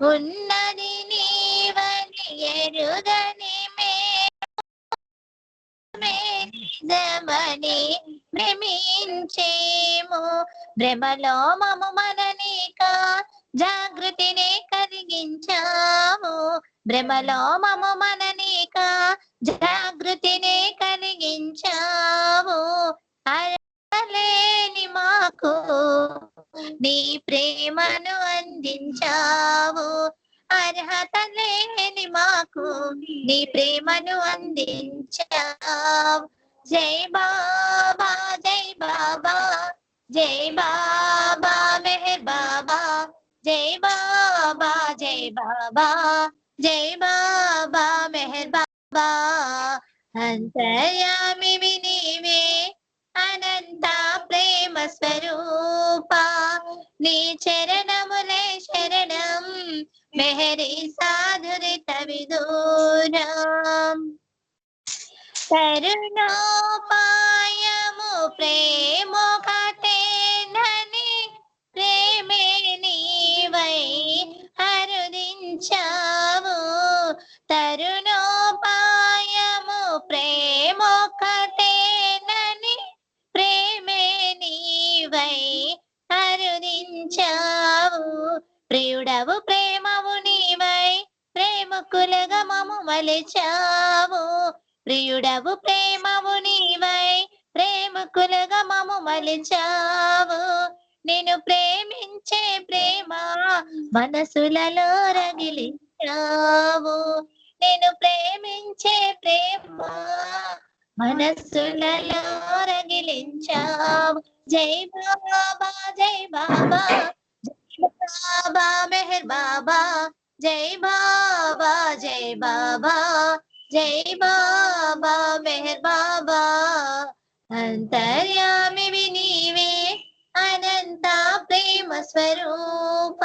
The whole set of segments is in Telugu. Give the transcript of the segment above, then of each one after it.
ఉన్నది నీవని ఎరుగని నిజమని భ్రమించేము. భ్రమలో మము మననిక జాగృతిని కలిగించాము. భ్రమలో మము మననిక జాగృతిని కలిగించాము. అర్హతలేని మాకు నీ ప్రేమను అందించావు. అర్హత లేని మాకు నీ ప్రేమను అందించావు. జై బాబా జై బాబా జై బాబా మెహర్ బాబా జై బాబా జై బాబా జై బాబా మెహర్ బాబా. అంతర్యామివి నీవే అనంత ప్రేమ స్వరూప. నీ చరణములే శరణం మెహరి సాధురిత విదూరం. కరుణోపాయము ప్రేమొకటేనని ప్రేమే నీవై హరుదించావు. తరుణోపాయము ప్రేమొకటేనని ప్రేమే నీవై హరుదించావు. ప్రియుడవు ప్రేమవు నీవై ప్రేమకులుగా మము మలిచావు. ప్రియుడవు ప్రేమవు నీవై ప్రేమకులుగా మము మలిచావు. నిన్ను ప్రేమించే ప్రేమ మనసులలో రగిలించావు. నిన్ను ప్రేమించే ప్రేమ మనసులలో రగిలించావు. జై బాబా జై బాబా జై బాబా మెహర్ బాబా జై బాబా జై బాబా జై బాబా మెహర్ బాబా. అంతర్యామివి నీవే అనంత ప్రేమ స్వరూప.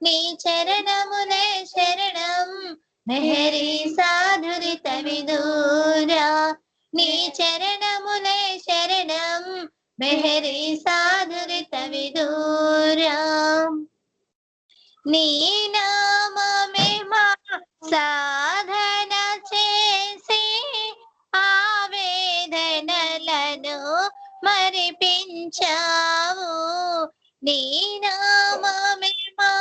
నీ చరణములే శరణం మెహరి సాధురిత విదూరా. నీ చరణములే శరణం మెహరి సాధురిత విదూరా. నీ నామమే మా సాధన చేసి ఆవేదనలను మరిపించావు. నీ నామమే మా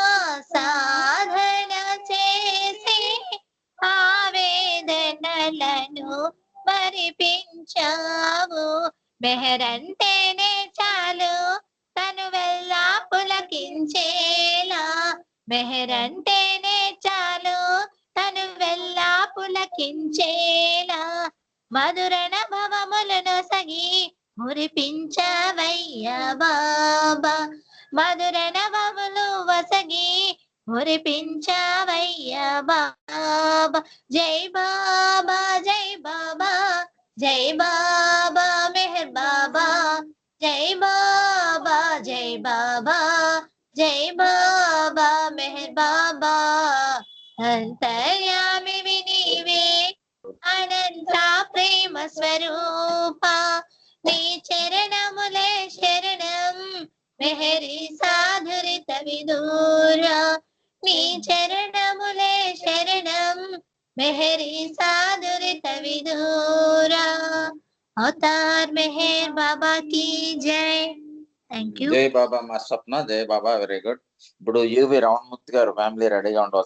సాధన చేసి ఆవేదనలను మరిపించావు. మెహరంటేనే చాలు తను వెళ్ళా పులకించేలా. మెహరంటేనే చాలు తను వెళ్ళా పులకించేలా. మధురణ భవములను సగి మురిపించవయ్యా బాబా. మధురణ భవములు వసగి మురిపించవయ్యా బాబా. జై బాబా జై బాబా జై బాబా మెహర్ బాబా జై బాబా జై బాబా జై బాబా మెహర్ బాబా. అంతర్యామివి నీవే అనంత ప్రేమ స్వరూప. నీ చరణములే శరణం మెహరి సాధురిత విదూరా. నీ చరణములే శరణం మెహరి సాధురిత విదూరా. అవతార్ మెహర్ బాబా की జై. Thank you. జై బాబా మా స్వప్న. జై బాబా. Very good. ఇప్పుడు యువి రమణమూర్తి గారు ఫ్యామిలీ రెడీగా ఉండవచ్చు.